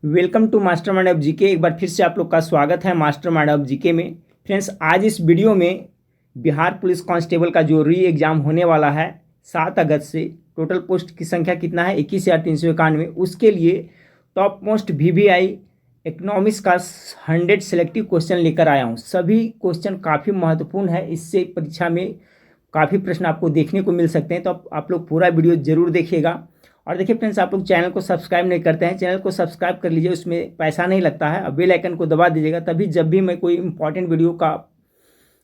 Welcome to mastermind of GK. एक बार फिर से आप लोग का स्वागत है मास्टरमाइंड ऑफ जीके में। फ्रेंड्स, आज इस वीडियो में बिहार पुलिस कांस्टेबल का जो री एग्ज़ाम होने वाला है 7 अगस्त से, टोटल पोस्ट की संख्या कितना है 21,391। उसके लिए टॉप मोस्ट VVI इकोनॉमिक्स का 100 सेलेक्टिव क्वेश्चन लेकर आया हूँ। सभी क्वेश्चन काफ़ी महत्वपूर्ण है, इससे परीक्षा में काफ़ी प्रश्न आपको देखने को मिल सकते हैं, तो आप लोग पूरा वीडियो ज़रूर देखिएगा। और देखिए फ्रेंड्स, आप लोग चैनल को सब्सक्राइब नहीं करते हैं, चैनल को सब्सक्राइब कर लीजिए, उसमें पैसा नहीं लगता है। अब बेल आइकन को दबा दीजिएगा, तभी जब भी मैं कोई इंपॉर्टेंट वीडियो का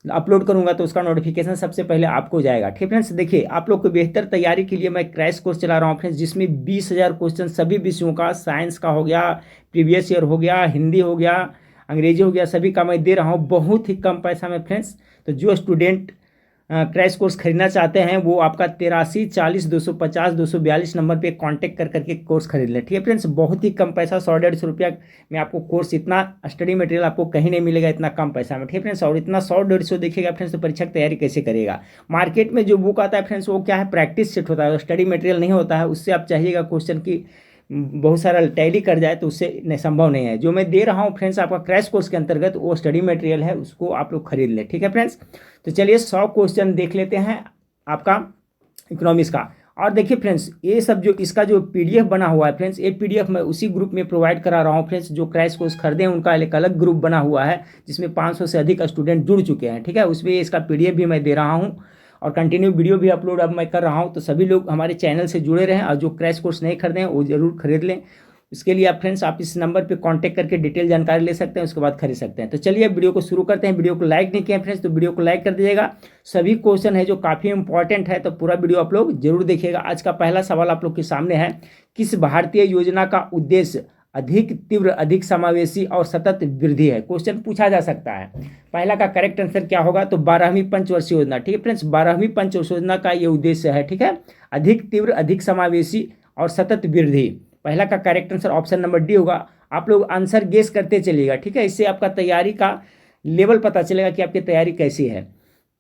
अपलोड करूंगा तो उसका नोटिफिकेशन सबसे पहले आपको जाएगा। ठीक है फ्रेंड्स, देखिए आप लोग को बेहतर तैयारी के लिए मैं क्रैश कोर्स चला रहा हूँ फ्रेंड्स, जिसमें 20,000 क्वेश्चन सभी विषयों का, साइंस का हो गया, प्रीवियस ईयर हो गया, हिंदी हो गया, अंग्रेजी हो गया, सभी का मैं दे रहा हूँ बहुत ही कम पैसा में फ्रेंड्स। तो जो स्टूडेंट क्रैश कोर्स खरीदना चाहते हैं वो आपका 83 40 250 242 नंबर पे कांटेक्ट करके कोर्स खरीद लें। ठीक है फ्रेंड्स, बहुत ही कम पैसा, 100-150 रुपया में आपको कोर्स, इतना स्टडी मटेरियल आपको कहीं नहीं मिलेगा इतना कम पैसा में। ठीक है फ्रेंड्स, और इतना 100-150 देखिएगा फ्रेंड्स तो परीक्षा की तैयारी कैसे करेगा। मार्केट में जो बुक आता है फ्रेंड्स वो क्या है, प्रैक्टिस सेट होता है, स्टडी मटेरियल नहीं होता है। उससे आप चाहिएगा क्वेश्चन की बहुत सारा टैली कर जाए तो उससे संभव नहीं है। जो मैं दे रहा हूँ फ्रेंड्स आपका क्रैश कोर्स के अंतर्गत, वो स्टडी मटेरियल है, उसको आप लोग खरीद लें। ठीक है फ्रेंड्स, तो चलिए 100 क्वेश्चन देख लेते हैं आपका इकोनॉमिक्स का। और देखिए फ्रेंड्स, ये सब जो इसका जो PDF बना हुआ है फ्रेंड्स, ये PDF मैं उसी ग्रुप में प्रोवाइड करा रहा हूँ फ्रेंड्स। जो क्रैश कोर्स खरीदे हैं उनका एक अलग ग्रुप बना हुआ है जिसमें 500 से अधिक स्टूडेंट जुड़ चुके हैं। ठीक है, उसमें इसका PDF भी मैं दे रहा हूँ और कंटिन्यू वीडियो भी अपलोड अब मैं कर रहा हूँ। तो सभी लोग हमारे चैनल से जुड़े रहें, और जो क्रैश कोर्स नहीं खरीदे हैं वो जरूर खरीद लें। इसके लिए आप फ्रेंड्स आप इस नंबर पे कांटेक्ट करके डिटेल जानकारी ले सकते हैं, उसके बाद खरीद सकते हैं। तो चलिए अब वीडियो को शुरू करते हैं। वीडियो को लाइक नहीं किया फ्रेंड्स तो वीडियो को लाइक कर दीजिएगा। सभी क्वेश्चन है जो काफ़ी इंपॉर्टेंट है, तो पूरा वीडियो आप लोग जरूर देखिएगा। आज का पहला सवाल आप लोग के सामने है, किस भारतीय योजना का उद्देश्य अधिक तीव्र, अधिक समावेशी और सतत वृद्धि है? क्वेश्चन पूछा जा सकता है। पहला का करेक्ट आंसर क्या होगा, तो 12वीं पंचवर्षीय योजना। ठीक है फ्रेंड्स, 12वीं पंचवर्षीय योजना का ये उद्देश्य है। ठीक है, अधिक तीव्र, अधिक समावेशी और सतत वृद्धि। पहला का correct answer option number D होगा। आप लोग आंसर गेस करते चलिएगा। ठीक है, इससे आपका तैयारी का लेवल पता चलेगा कि आपकी तैयारी कैसी है।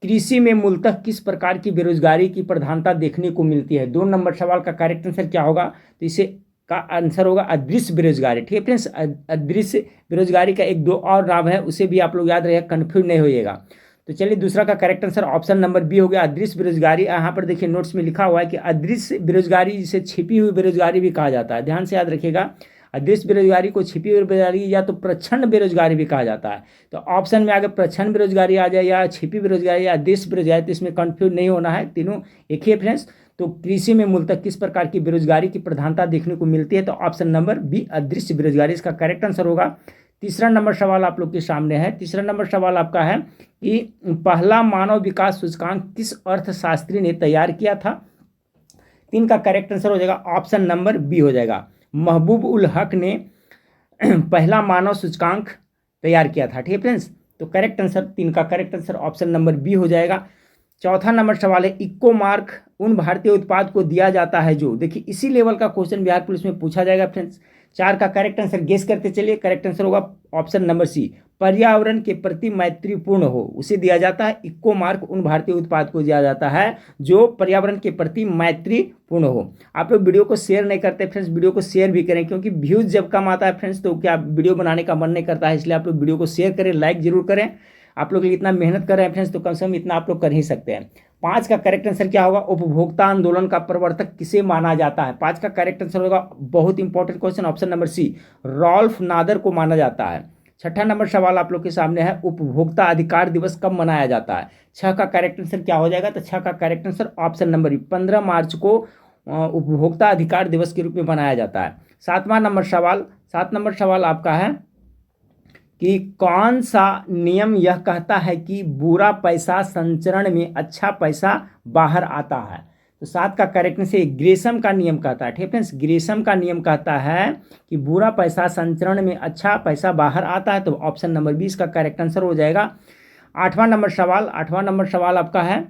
कृषि में मूलतः किस प्रकार की बेरोजगारी की प्रधानता देखने को मिलती है? 2 नंबर सवाल का करेक्ट आंसर क्या होगा, तो इसे का आंसर होगा अदृश्य बेरोजगारी। ठीक है फ्रेंड्स, अदृश्य बेरोजगारी का 1-2 और नाम है, उसे भी आप लोग याद रहिएगा, कन्फ्यूज नहीं होइएगा। तो चलिए दूसरा का correct answer option number B हो गया, अदृश्य बेरोजगारी। यहाँ पर देखिए नोट्स में लिखा हुआ है कि अदृश्य बेरोजगारी जिसे छिपी हुई बेरोजगारी भी कहा जाता है। ध्यान से याद रखिएगा, अदृश्य बेरोजगारी को छिपी हुई बेरोजगारी या तो प्रच्छन्न बेरोजगारी भी कहा जाता है। तो ऑप्शन में अगर प्रच्छन्न बेरोजगारी आ जाए या छिपी बेरोजगारी या अदृश्य बेरोजगारी, तो इसमें कन्फ्यूज नहीं होना है, तीनों एक ही है फ्रेंड्स। तो कृषि में मूलतः किस प्रकार की बेरोजगारी की प्रधानता देखने को मिलती है, तो ऑप्शन नंबर बी अदृश्य बेरोजगारी इसका करेक्ट आंसर होगा। तीसरा नंबर सवाल आप लोग के सामने है। तीसरा नंबर सवाल आपका है कि पहला मानव विकास सूचकांक किस अर्थशास्त्री ने तैयार किया था? 3 का करेक्ट आंसर हो जाएगा ऑप्शन नंबर बी हो जाएगा, महबूब उल हक ने पहला मानव सूचकांक तैयार किया था। ठीक है फ्रेंड्स, तो करेक्ट आंसर 3 का correct answer option number B हो जाएगा। चौथा नंबर सवाल है, इको मार्क उन भारतीय उत्पाद को दिया जाता है जो, देखिए इसी लेवल का क्वेश्चन बिहार पुलिस में पूछा जाएगा फ्रेंड्स। 4 का करेक्ट आंसर गेस करते चलिए। करेक्ट आंसर होगा ऑप्शन नंबर सी, पर्यावरण के प्रति मैत्रीपूर्ण हो, उसे दिया जाता है। इको मार्क उन भारतीय उत्पाद को दिया जाता है जो पर्यावरण के प्रति मैत्रीपूर्ण हो। आप लोग वीडियो को शेयर नहीं करते फ्रेंड्स, वीडियो को शेयर भी करें, क्योंकि व्यूज जब कम आता है फ्रेंड्स तो क्या वीडियो बनाने का मन नहीं करता है। इसलिए आप लोग वीडियो को शेयर करें, लाइक जरूर करें। आप लोग इतना मेहनत कर रहे हैं फ्रेंड्स तो कम से कम इतना आप लोग कर ही सकते हैं। 5 का करेक्ट आंसर क्या होगा, उपभोक्ता आंदोलन का प्रवर्तक किसे माना जाता है? 5 का करेक्ट आंसर होगा, बहुत important question, option number C, Ralph Nader को माना जाता है। 6ठा नंबर सवाल आप लोग के सामने है, उपभोक्ता अधिकार दिवस कब मनाया जाता है? 6 का करेक्ट आंसर क्या हो जाएगा, तो 6 का करेक्ट आंसर ऑप्शन नंबर 15 मार्च को उपभोक्ता अधिकार दिवस के रूप में मनाया जाता है। 7 नंबर सवाल आपका है कि कौन सा नियम यह कहता है कि बुरा पैसा संचरण में अच्छा पैसा बाहर आता है? तो 7 का करेक्ट आंसर ग्रेशम का नियम कहता है। ठीक है फ्रेंड्स, ग्रेशम का नियम कहता है कि बुरा पैसा संचरण में अच्छा पैसा बाहर आता है, तो ऑप्शन नंबर 20 का करेक्ट आंसर हो जाएगा। 8वां नंबर सवाल आपका है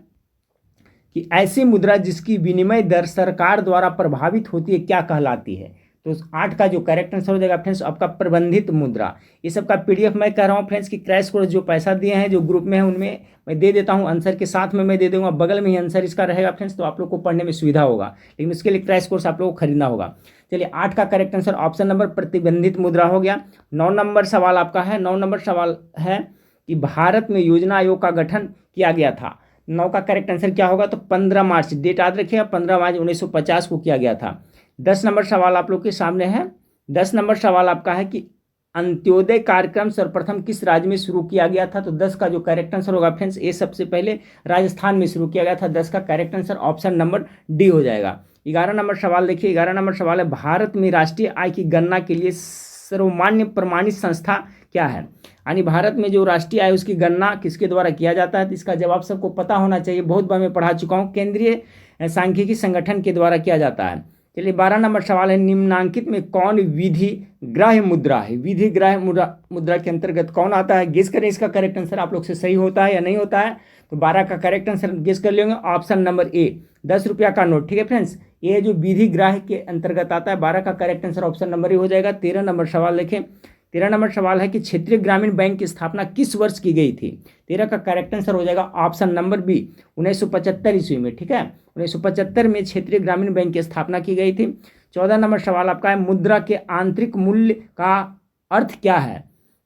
कि ऐसी मुद्रा जिसकी विनिमय दर सरकार द्वारा प्रभावित होती है क्या कहलाती है? तो 8 का जो करेक्ट आंसर हो जाएगा फ्रेंड्स आपका प्रबंधित मुद्रा। ये सब का PDF मैं कह रहा हूँ फ्रेंड्स कि क्रैश कोर्स जो पैसा दिए हैं जो ग्रुप में है उनमें मैं दे देता हूँ, आंसर के साथ में मैं दे दूंगा, बगल में ही आंसर इसका रहेगा फ्रेंड्स, तो आप लोग को पढ़ने में सुविधा होगा। लेकिन उसके लिए क्रैश कोर्स आप लोग को खरीदना होगा। चलिए 8 का करेक्ट आंसर ऑप्शन नंबर प्रतिबंधित मुद्रा हो गया। 9 नंबर सवाल आपका है, 9 नंबर सवाल है कि भारत में योजना आयोग का गठन किया गया था। 9 का करेक्ट आंसर क्या होगा, तो 15 मार्च, डेट याद रखिएगा, 15 मार्च 1950 को किया गया था। 10 नंबर सवाल आप लोग के सामने है। 10 नंबर सवाल आपका है कि अंत्योदय कार्यक्रम सर्वप्रथम किस राज्य में शुरू किया गया था। तो 10 का जो करेक्ट आंसर होगा फ्रेंड्स, ये सबसे पहले राजस्थान में शुरू किया गया था। 10 का correct answer option number D हो जाएगा। 11 नंबर सवाल देखिए, 11 नंबर सवाल है भारत में राष्ट्रीय आय की गणना के लिए सर्वमान्य प्रमाणित संस्था क्या है। यानी भारत में जो राष्ट्रीय आय उसकी गणना किसके द्वारा किया जाता है, तो इसका जवाब सबको पता होना चाहिए, बहुत बार मैं पढ़ा चुका हूँ, केंद्रीय सांख्यिकी संगठन के द्वारा किया जाता है। चलिए 12 नंबर सवाल है, निम्नांकित में कौन विधि ग्राह्य मुद्रा है। विधि ग्राह्य मुद्रा के अंतर्गत कौन आता है, गेस करें इसका करेक्ट आंसर आप लोग से सही होता है या नहीं होता है। तो 12 का करेक्ट आंसर गेस कर लेंगे, ऑप्शन नंबर ए, 10 रुपया का नोट। ठीक है फ्रेंड्स, ये जो विधि ग्राह्य के अंतर्गत आता है, 12 का correct answer option number A हो जाएगा। 13 नंबर सवाल देखें, 13 नंबर सवाल है कि क्षेत्रीय ग्रामीण बैंक की स्थापना किस वर्ष की गई थी। 13 का करेक्ट आंसर हो जाएगा ऑप्शन नंबर बी, 1975 ईस्वी में। ठीक है, 1975 में क्षेत्रीय ग्रामीण बैंक की स्थापना की गई थी। 14 नंबर सवाल आपका है, मुद्रा के आंतरिक मूल्य का अर्थ क्या है।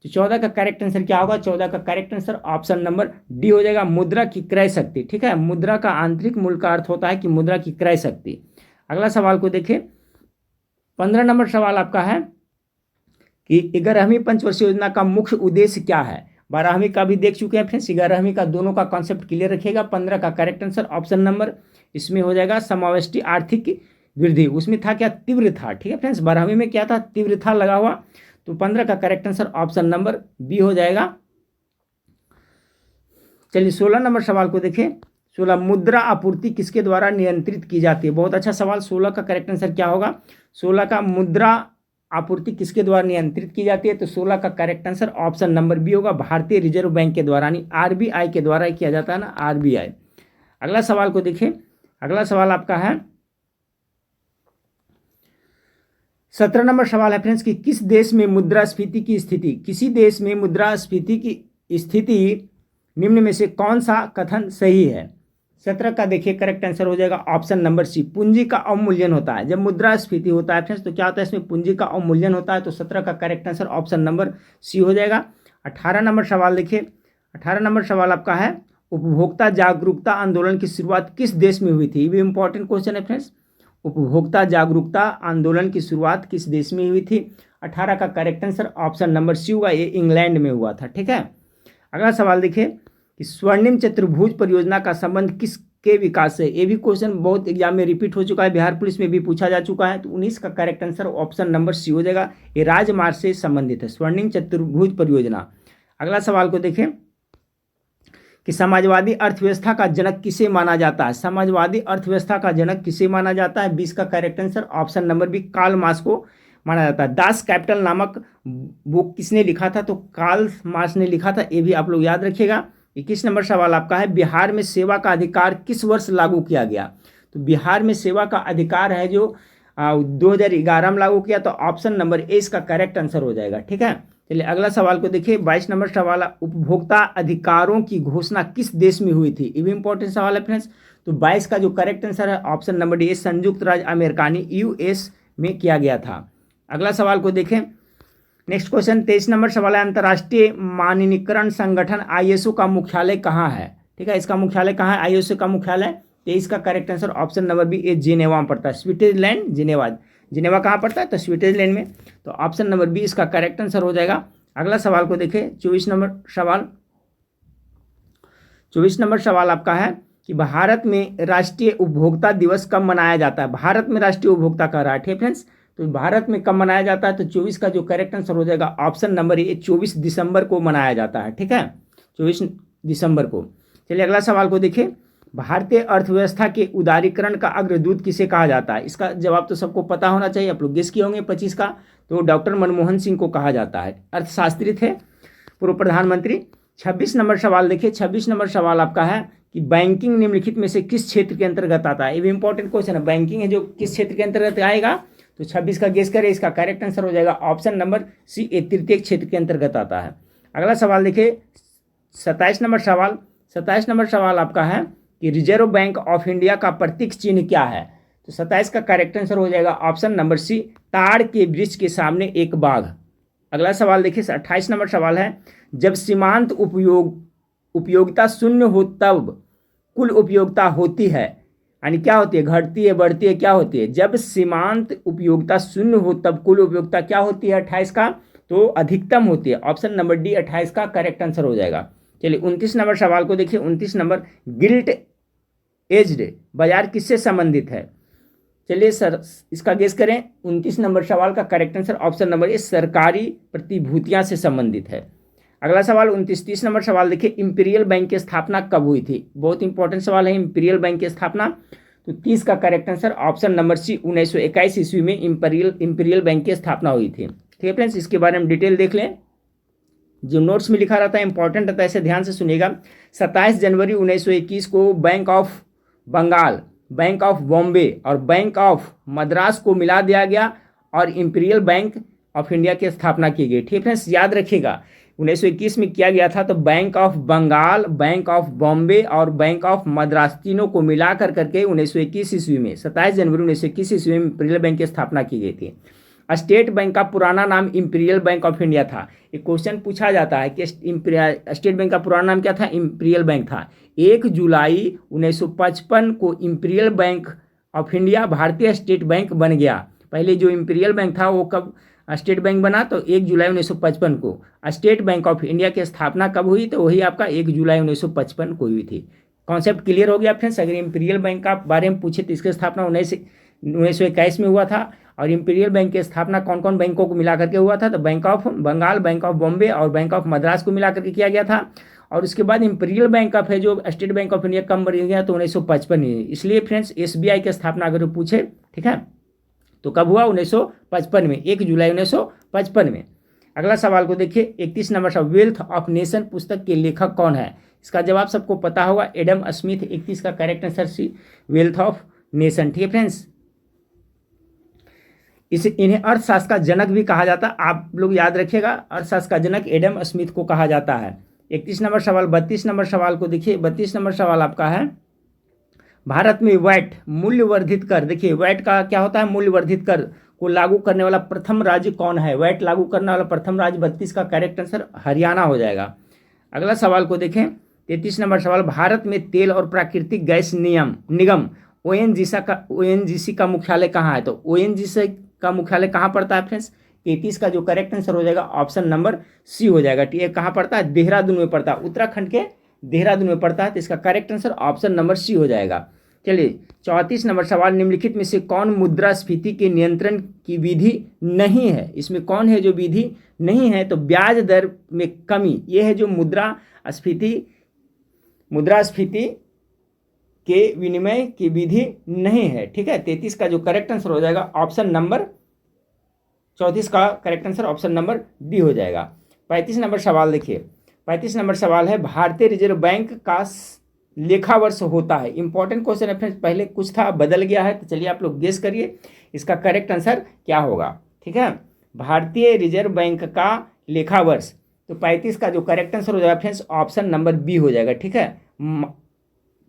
तो 14 का करेक्ट आंसर क्या होगा, 14 का correct answer option number D हो जाएगा, मुद्रा की क्रय शक्ति। ठीक है, मुद्रा का आंतरिक मूल्य का अर्थ होता है कि मुद्रा की क्रय शक्ति। अगला सवाल को देखिए, 15 नंबर सवाल आपका है कि 11वीं पंचवर्षीय योजना का मुख्य उद्देश्य क्या है। 12वीं का भी देख चुके हैं फ्रेंड्स, 11वीं का दोनों का कॉन्सेप्ट क्लियर रखिएगा। 15 का करेक्ट आंसर ऑप्शन नंबर इसमें हो जाएगा समावेशी आर्थिक वृद्धि, उसमें था क्या, तीव्र था। ठीक है फ्रेंड्स, 12वीं में क्या था, तीव्र था लगा हुआ। तो 15 का correct answer option number B हो जाएगा। चलिए 16 नंबर सवाल को देखें, 16, मुद्रा आपूर्ति किसके द्वारा नियंत्रित की जाती है। बहुत अच्छा सवाल। 16 का करेक्ट आंसर क्या होगा, 16 का मुद्रा आपूर्ति किसके द्वारा नियंत्रित की जाती है। तो 16 का correct answer option number B होगा, भारतीय रिजर्व बैंक के द्वारा, यानी आरबीआई के द्वारा किया जाता है ना, आरबीआई। अगला सवाल को देखिए, अगला सवाल आपका है 17 नंबर सवाल है फ्रेंड्स कि किस देश में मुद्रास्फीति की स्थिति, किसी देश में मुद्रास्फीति की स्थिति निम्न में से कौन सा कथन सही है। 17 का देखिए करेक्ट आंसर हो जाएगा ऑप्शन नंबर सी, पूंजी का अवमूल्यन होता है। जब मुद्रास्फीति होता है फ्रेंड्स तो क्या होता है, इसमें पूंजी का अवमूल्यन होता है। तो 17 का correct answer option number C हो जाएगा। 18 नंबर सवाल देखिए, 18 नंबर सवाल आपका है, उपभोक्ता जागरूकता आंदोलन की शुरुआत किस देश में हुई थी। ये भी इंपॉर्टेंट क्वेश्चन है फ्रेंड्स, उपभोक्ता जागरूकता आंदोलन की शुरुआत किस देश में हुई थी। 18 का correct answer option number C होगा, ये इंग्लैंड में हुआ था। ठीक है, अगला सवाल देखिए कि स्वर्णिम चतुर्भुज परियोजना का संबंध किसके विकास से। ये भी क्वेश्चन बहुत एग्जाम में रिपीट हो चुका है, बिहार पुलिस में भी पूछा जा चुका है। तो 19 का correct answer option number C हो जाएगा, ये राजमार्ग से संबंधित है, स्वर्णिम चतुर्भुज परियोजना। अगला सवाल को देखें कि समाजवादी अर्थव्यवस्था का जनक किसे माना जाता है। समाजवादी अर्थव्यवस्था का जनक किसे माना जाता है। 20 का correct answer option number B, Karl Marx को माना जाता है। दास कैपिटल नामक बुक किसने लिखा था। तो कार्ल मार्क्स ने लिखा था, ये भी आप लोग याद रखिएगा। 21 नंबर सवाल आपका है, बिहार में सेवा का अधिकार किस वर्ष लागू किया गया। तो बिहार में सेवा का अधिकार है जो 2011 में लागू किया। तो ऑप्शन नंबर ए इसका करेक्ट आंसर हो जाएगा। ठीक है, चलिए अगला सवाल को देखिए, 22 नंबर सवाल, उपभोक्ता अधिकारों की घोषणा किस देश में हुई थी। ये भी इंपॉर्टेंट सवाल है फ्रेंड्स। तो 22 का जो करेक्ट आंसर है ऑप्शन नंबर डी, संयुक्त राज्य अमेरिकानी यूएस में किया गया था। अगला सवाल को देखें, नेक्स्ट क्वेश्चन 23 नंबर सवाल है, अंतर्राष्ट्रीय मानकीकरण संगठन आईएसओ का मुख्यालय कहाँ है। ठीक है, इसका मुख्यालय कहाँ है, आईएसओ का मुख्यालय। 23 का correct answer option number B, ए जिनेवा में पड़ता है, स्विट्जरलैंड, जिनेवा। जिनेवा कहाँ पड़ता है, तो स्विट्जरलैंड में। तो ऑप्शन नंबर बी इसका करेक्ट आंसर हो जाएगा। अगला सवाल को देखें, 24 नंबर सवाल, 24 नंबर सवाल आपका है कि भारत में राष्ट्रीय उपभोक्ता दिवस कब मनाया जाता है। भारत में राष्ट्रीय उपभोक्ता का राठ है फ्रेंड्स, तो भारत में कब मनाया जाता है। तो 24 का जो करेक्ट आंसर हो जाएगा ऑप्शन नंबर ए, 24 दिसंबर को मनाया जाता है। ठीक है, 24 दिसंबर को। चलिए अगला सवाल को देखिए, भारतीय अर्थव्यवस्था के उदारीकरण का अग्रदूत किसे कहा जाता है। इसका जवाब तो सबको पता होना चाहिए, आप लोग गेस किए होंगे 25 का। तो डॉक्टर मनमोहन सिंह को कहा जाता है, अर्थशास्त्री थे, पूर्व प्रधानमंत्री। 26 नंबर सवाल देखिए, 26 नंबर सवाल आपका है कि बैंकिंग निम्नलिखित में से किस क्षेत्र के अंतर्गत आता है। ये भी इंपॉर्टेंट क्वेश्चन है, बैंकिंग है जो किस क्षेत्र के अंतर्गत आएगा। तो 26 का गेस करें, इसका करेक्ट आंसर हो जाएगा ऑप्शन नंबर सी, ए तृतीय क्षेत्र के अंतर्गत आता है। अगला सवाल देखिए 27 नंबर सवाल, 27 नंबर सवाल आपका है कि रिजर्व बैंक ऑफ इंडिया का प्रतीक चिन्ह क्या है। तो 27 का करेक्ट आंसर हो जाएगा ऑप्शन नंबर सी, ताड़ के वृक्ष के सामने एक बाघ। अगला सवाल देखिए 28 नंबर सवाल है, जब सीमांत उपयोगिता शून्य हो तब कुल उपयोगिता होती है, यानी क्या होती है, घटती है, बढ़ती है, क्या होती है। जब सीमांत उपयोगिता शून्य हो तब कुल उपयोगिता क्या होती है 28 का, तो अधिकतम होती है। ऑप्शन नंबर डी 28 का करेक्ट आंसर हो जाएगा। चलिए 29 नंबर सवाल को देखिए। 29 नंबर, गिल्ट एज्ड बाजार किससे संबंधित है। चलिए सर इसका गेस करें। 29 नंबर सवाल का correct answer option number A, सरकारी प्रतिभूतियां से संबंधित है। अगला सवाल 30 नंबर सवाल देखिए, इंपीरियल बैंक की स्थापना कब हुई थी। बहुत इंपॉर्टेंट सवाल है, इंपीरियल बैंक की स्थापना। तो 30 का correct answer option number C, 1921 ईस्वी में इंपीरियल बैंक की स्थापना हुई थी। ठीक है फ्रेंड्स, इसके बारे में डिटेल देख लें, जो नोट्स में लिखा रहता है इंपॉर्टेंट रहता है, इसे ध्यान से सुनिएगा। 27 जनवरी 1921 को bank of Bengal, bank of Bombay और बैंक ऑफ मद्रास को मिला दिया गया और इंपीरियल बैंक ऑफ इंडिया की स्थापना की गई। ठीक है, याद रखिएगा 1921 में किया गया था। तो bank of Bengal, bank of Bombay और बैंक ऑफ मद्रास तीनों को मिला करके 1921 ईस्वी में 27 जनवरी 1921 ईस्वी में इंपीरियल बैंक की स्थापना की गई थी। स्टेट बैंक का पुराना नाम इंपीरियल बैंक ऑफ इंडिया था। एक क्वेश्चन पूछा जाता है कि स्टेट बैंक का पुराना नाम क्या था, इंपीरियल बैंक था। 1 जुलाई 1955 को इंपीरियल बैंक ऑफ इंडिया भारतीय स्टेट बैंक बन गया। पहले जो इंपीरियल बैंक था वो कब स्टेट बैंक बना, तो 1 जुलाई 1955 को। स्टेट बैंक ऑफ इंडिया की स्थापना कब हुई, तो वही आपका 1 जुलाई 1955 को हुई थी। कॉन्सेप्ट क्लियर हो गया फ्रेंड्स। अगर इंपीरियल बैंक का बारे में पूछे तो इसकी स्थापना 1921 में हुआ था। और इंपीरियल बैंक की स्थापना कौन कौन बैंकों को मिला करके हुआ था, तो bank of Bengal, bank of Bombay और बैंक ऑफ मद्रास को मिला करके किया गया था। और उसके बाद इंपीरियल बैंक ऑफ है जो स्टेट बैंक ऑफ इंडिया कब बन गया, तो 1955 में। इसलिए फ्रेंड्स एसबीआई की स्थापना अगर पूछे, ठीक है, तो कब हुआ, 1955 में, 1 जुलाई 1955 में। अगला सवाल को देखिए 31 नंबर सवाल, वेल्थ ऑफ नेशन पुस्तक के लेखक कौन है। इसका जवाब सबको पता होगा, एडम स्मिथ। 31 का correct answer C, wealth of nation. ठीक है फ्रेंड्स, इन्हें अर्थशास्त्र का जनक भी कहा जाता है। आप लोग याद रखिएगा, अर्थशास्त्र का जनक एडम स्मिथ को कहा जाता है। 31 नंबर सवाल। 32 नंबर सवाल को देखिए। 32 नंबर सवाल आपका है, भारत में वैट मूल्य वर्धित कर, देखिए वैट का क्या होता है, मूल्य वर्धित कर को लागू करने वाला प्रथम राज्य कौन है। वैट लागू करने वाला प्रथम राज्य 32 का करेक्ट आंसर हरियाणा हो जाएगा। अगला सवाल को देखें 33 नंबर सवाल, भारत में तेल और प्राकृतिक गैस निगम ओएनजीसी का मुख्यालय कहाँ है। तो ओएनजीसी का मुख्यालय कहाँ पड़ता है फ्रेंड्स। 33 का जो करेक्ट आंसर हो जाएगा ऑप्शन नंबर सी हो जाएगा। ठीक है, कहाँ पड़ता है, देहरादून में पड़ता है, उत्तराखंड के देहरादून में पड़ता है। तो इसका correct answer option number C हो जाएगा। चलिए 34 नंबर सवाल, निम्नलिखित में से कौन मुद्रास्फीति के नियंत्रण की विधि नहीं है। इसमें कौन है जो विधि नहीं है, तो ब्याज दर में कमी, ये है जो मुद्रास्फीति के विनिमय की विधि नहीं है। ठीक है, 33 का जो करेक्ट आंसर हो जाएगा ऑप्शन नंबर 34 का correct answer option number D हो जाएगा। 35 नंबर सवाल देखिए। 35 नंबर सवाल है, भारतीय रिजर्व बैंक का लेखा वर्ष होता है। इंपॉर्टेंट क्वेश्चन है फ्रेंड्स, पहले कुछ था बदल गया है, तो चलिए आप लोग गेस करिए इसका करेक्ट आंसर क्या होगा। ठीक है, भारतीय रिजर्व बैंक का लेखा वर्ष, तो 35 का जो करेक्ट आंसर हो जाएगा फ्रेंड्स ऑप्शन नंबर बी हो जाएगा। ठीक है,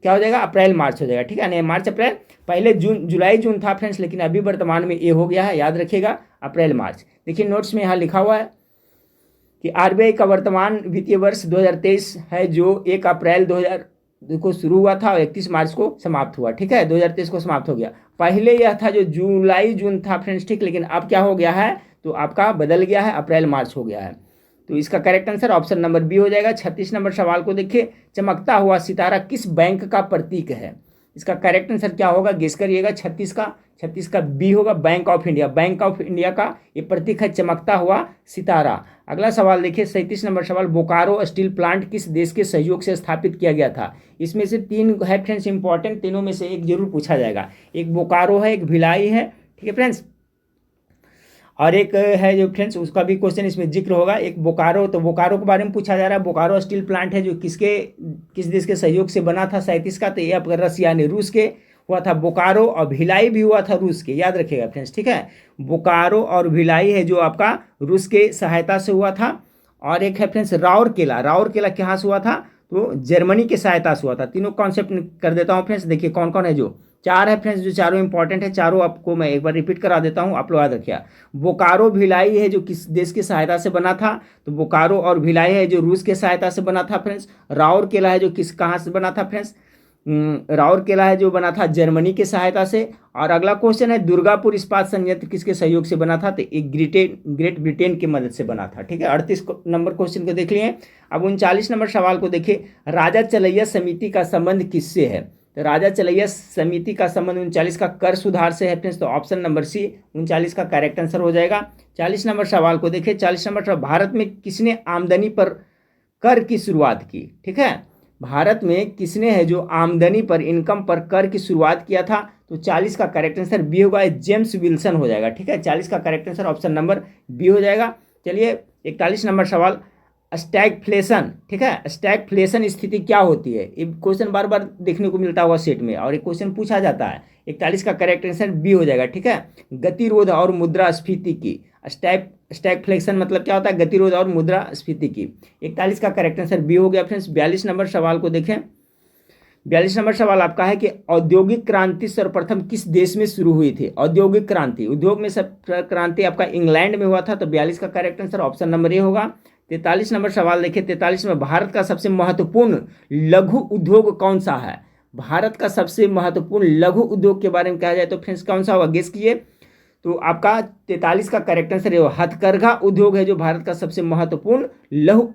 क्या हो जाएगा, अप्रैल मार्च हो जाएगा। ठीक है, नहीं मार्च अप्रैल, पहले जुलाई जून था फ्रेंड्स, लेकिन अभी वर्तमान में ये हो गया है, याद रखिएगा अप्रैल मार्च। देखिए नोट्स में यहाँ लिखा हुआ है कि आरबीआई का वर्तमान वित्तीय वर्ष 2023 है जो 1 अप्रैल 2000 को शुरू हुआ था और 31 मार्च को समाप्त हुआ। ठीक है, 2023 को समाप्त हो गया। पहले यह था जो जुलाई जून था फ्रेंड्स, ठीक, लेकिन अब क्या हो गया है, तो आपका बदल गया है, अप्रैल मार्च हो गया है। तो इसका correct answer option number B हो जाएगा। 36 नंबर सवाल को देखिए, चमकता हुआ सितारा किस बैंक का प्रतीक है। इसका करेक्ट आंसर क्या होगा, गेस करिएगा। 36 का बी होगा, bank of India. Bank of India का ये प्रतीक है चमकता हुआ सितारा। अगला सवाल देखिए 37 नंबर सवाल, बोकारो स्टील प्लांट किस देश के सहयोग से स्थापित किया गया था। इसमें से 3 है फ्रेंड्स इंपॉर्टेंट, तीनों में से एक जरूर पूछा जाएगा। एक बोकारो है, एक भिलाई है, ठीक है फ्रेंड्स, और एक है जो फ्रेंड्स उसका भी क्वेश्चन इसमें जिक्र होगा, एक बोकारो। तो बोकारो के बारे में पूछा जा रहा है। बोकारो स्टील प्लांट है जो किस देश के सहयोग से बना था 37 का, तो ये आपका रसिया ने रूस के हुआ था बोकारो, और भिलाई भी हुआ था रूस के, याद रखिएगा फ्रेंड्स। ठीक है, बोकारो और भिलाई है जो आपका रूस के सहायता से हुआ था। और एक है फ्रेंड्स राउरकेला कहाँ से हुआ था, तो जर्मनी की सहायता से हुआ था। तीनों कॉन्सेप्ट कर देता हूँ फ्रेंड्स, देखिए कौन कौन है जो 4 है फ्रेंड्स, जो चारों इंपॉर्टेंट है। चारों आपको मैं एक बार रिपीट करा देता हूँ, आप लोग याद रखिए। बोकारो भिलाई है जो किस देश की सहायता से बना था, तो बोकारो और भिलाई है जो रूस की सहायता से बना था फ्रेंड्स। राउरकेला है जो कहाँ से बना था फ्रेंड्स, राउरकेला है जो बना था जर्मनी की सहायता से। और अगला क्वेश्चन है दुर्गापुर इस्पात संयंत्र किसके सहयोग से बना था, तो एक ग्रेट ब्रिटेन की मदद से बना था। ठीक है, 38 नंबर क्वेश्चन को देख लिए। अब 39 नंबर सवाल को देखिए, राजा चलैया समिति का संबंध किससे है, तो राजा चलैया समिति का संबंध 39 का कर सुधार से है फ्रेंड्स, तो ऑप्शन नंबर सी 39 का करेक्ट आंसर हो जाएगा। 40 नंबर सवाल को देखिए, 40 नंबर सवाल, भारत में किसने आमदनी पर कर की शुरुआत की। ठीक है, भारत में किसने है जो आमदनी पर, इनकम पर कर की शुरुआत किया था, तो 40 का करेक्ट आंसर बी होगा, जेम्स विल्सन हो जाएगा। ठीक है, 40 का correct answer option number B हो जाएगा। चलिए 41 नंबर सवाल, स्टैगफ्लेशन। ठीक है, स्टैगफ्लेशन स्थिति क्या होती है, ये क्वेश्चन बार बार देखने को मिलता होगा सेट में और एक क्वेश्चन पूछा जाता है। 41 का करेक्ट आंसर बी हो जाएगा। ठीक है, गतिरोध और मुद्रास्फीति की, स्टैगफ्लेशन मतलब क्या होता है, गतिरोध और मुद्रास्फीति की। 41 का करेक्ट आंसर बी हो गया फ्रेंड्स। 42 नंबर सवाल को देखें, 42 नंबर सवाल आपका है कि औद्योगिक क्रांति सर्वप्रथम किस देश में शुरू हुई थी। औद्योगिक क्रांति, उद्योग में सब क्रांति आपका इंग्लैंड में हुआ था, तो 42 का correct answer option number A होगा। 43 नंबर सवाल देखिए, 43 में भारत का सबसे महत्वपूर्ण लघु उद्योग कौन सा है। भारत का सबसे महत्वपूर्ण लघु उद्योग के बारे में कहा जाए तो फ्रेंड्स कौन सा होगा, गेस कीजिए। तो आपका 43 का करेक्ट आंसर है हथकरघा उद्योग है जो भारत का सबसे महत्वपूर्ण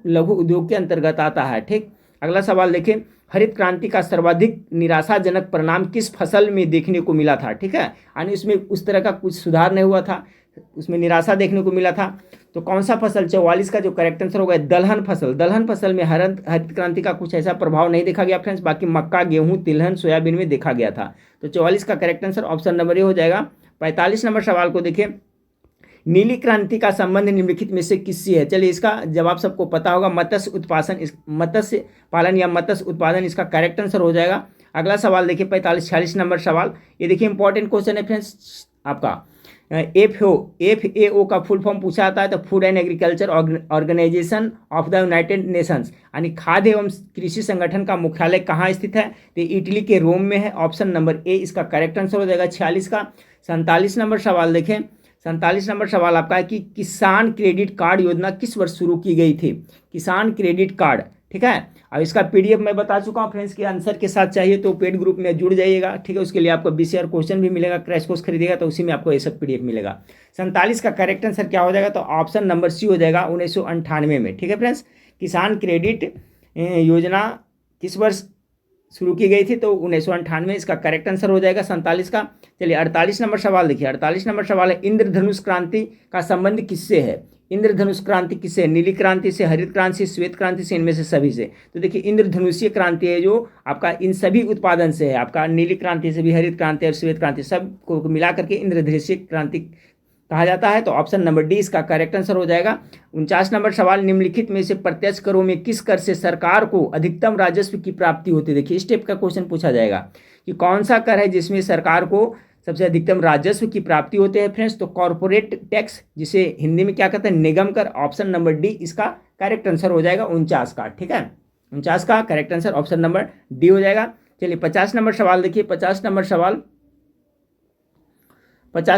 लघु उद्योग के अंतर्गत आता है। ठीक, अगला सवाल देखें, हरित क्रांति का सर्वाधिक निराशाजनक परिणाम किस फसल में देखने को मिला था। ठीक है, यानी उसमें उस तरह का कुछ सुधार नहीं हुआ था, उसमें निराशा देखने को मिला था, तो कौन सा फसल। 44 का जो करेक्ट आंसर होगा दलहन फसल। दलहन फसल में हरित क्रांति का कुछ ऐसा प्रभाव नहीं देखा गया फ्रेंड्स, बाकी मक्का, गेहूं, तिलहन, सोयाबीन में देखा गया था। तो 44 का correct answer option number A हो जाएगा। 45 नंबर सवाल को देखिए, नीली क्रांति का संबंध निम्नलिखित में से किससे है। चलिए इसका जवाब सबको पता होगा, मत्स्य पालन या मत्स्य उत्पादन इसका करेक्ट आंसर हो जाएगा। अगला सवाल देखिए 46 नंबर सवाल, ये देखिए इंपॉर्टेंट क्वेश्चन है फ्रेंड्स आपका। FAO का फुल फॉर्म पूछा जाता है, तो Food and Agriculture Organisation of the United Nations, यानी खाद्य एवं कृषि संगठन का मुख्यालय कहाँ स्थित है, तो इटली के रोम में है। ऑप्शन नंबर ए इसका करेक्ट आंसर हो जाएगा 46 का। 47 नंबर सवाल देखें, 47 नंबर सवाल आपका है कि किसान क्रेडिट कार्ड योजना किस वर्ष शुरू की गई थी। किसान क्रेडिट कार्ड, ठीक है, अब इसका पीडीएफ मैं बता चुका हूँ फ्रेंड्स के आंसर के साथ चाहिए तो पेड ग्रुप में जुड़ जाइएगा। ठीक है, उसके लिए आपको बीसीआर क्वेश्चन भी मिलेगा, क्रैश कोर्स खरीदेगा तो उसी में आपको ये सब पीडीएफ मिलेगा। 47 का करेक्ट आंसर क्या हो जाएगा, तो ऑप्शन नंबर सी हो जाएगा 1998 में। ठीक है फ्रेंड्स, किसान क्रेडिट योजना किस वर्ष शुरू की गई थी, तो 1998 इसका करेक्ट आंसर हो जाएगा 47 का। चलिए 48 नंबर सवाल देखिए, 48 नंबर सवाल है इंद्रधनुष क्रांति का संबंध किससे है। इंद्रधनुष क्रांति किससे, नीली क्रांति से, हरित क्रांति से, श्वेत क्रांति से, इनमें से सभी से। तो देखिए इंद्रधनुषीय क्रांति है जो आपका इन सभी उत्पादन से है, आपका नीली क्रांति से भी, हरित क्रांति और श्वेत क्रांति सब को मिला करके इंद्रधनुषीय क्रांति कहा जाता है, तो ऑप्शन नंबर डी इसका करेक्ट आंसर हो जाएगा। 49 नंबर सवाल, निम्नलिखित में से प्रत्यक्ष करों में किस कर से सरकार को अधिकतम राजस्व की प्राप्ति होती है। देखिए इस टाइप का क्वेश्चन पूछा जाएगा कि कौन सा कर है जिसमें सरकार को सबसे अधिकतम राजस्व की प्राप्ति होते हैं फ्रेंड्स, तो कॉर्पोरेट टैक्स, जिसे हिंदी में क्या कहते हैं, निगम कर। ऑप्शन नंबर डी इसका करेक्ट आंसर हो जाएगा 49 का। ठीक है, 49 का correct answer option number D हो जाएगा। चलिए 50 नंबर सवाल देखिए, 50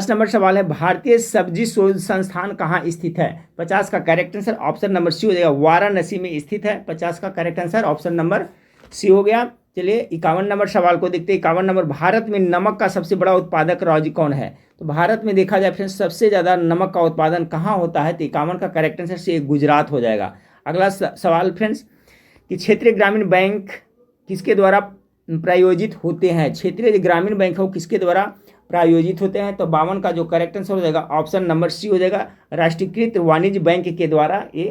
नंबर सवाल है भारतीय सब्जी शोध संस्थान कहाँ स्थित है। 50 का correct answer option number C हो जाएगा, वाराणसी में स्थित है। 50 का correct answer option number C हो गया। चलिए 51 नंबर सवाल को देखते हैं। 51 नंबर, भारत में नमक का सबसे बड़ा उत्पादक राज्य कौन है। तो भारत में देखा जाए फ्रेंड्स सबसे ज़्यादा नमक का उत्पादन कहाँ होता है, तो 51 का करेक्ट आंसर से गुजरात हो जाएगा। अगला सवाल फ्रेंड्स कि क्षेत्रीय ग्रामीण बैंक किसके द्वारा प्रायोजित होते हैं। क्षेत्रीय ग्रामीण बैंक हो किसके द्वारा प्रायोजित होते हैं, तो 52 का जो करेक्ट आंसर हो जाएगा ऑप्शन नंबर सी हो जाएगा, राष्ट्रीयकृत वाणिज्य बैंक के द्वारा ये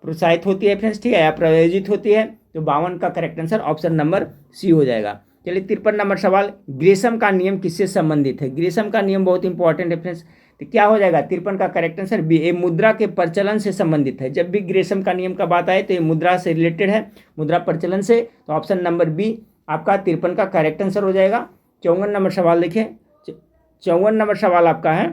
प्रोत्साहित होती है फ्रेंड्स। ठीक है, या प्रायोजित होती है, तो 52 का correct answer option number C हो जाएगा। चलिए 53 नंबर सवाल, ग्रेशम का नियम किससे संबंधित है। ग्रेशम का नियम बहुत इंपॉर्टेंट है फ्रेंड्स, तो क्या हो जाएगा 53 का करेक्ट आंसर बी, ये मुद्रा के प्रचलन से संबंधित है। जब भी ग्रेशम का नियम का बात आए तो ये मुद्रा से रिलेटेड है, मुद्रा प्रचलन से, तो ऑप्शन नंबर बी आपका 53 का करेक्ट आंसर हो जाएगा। 54 नंबर सवाल देखिए, 54 नंबर सवाल आपका है,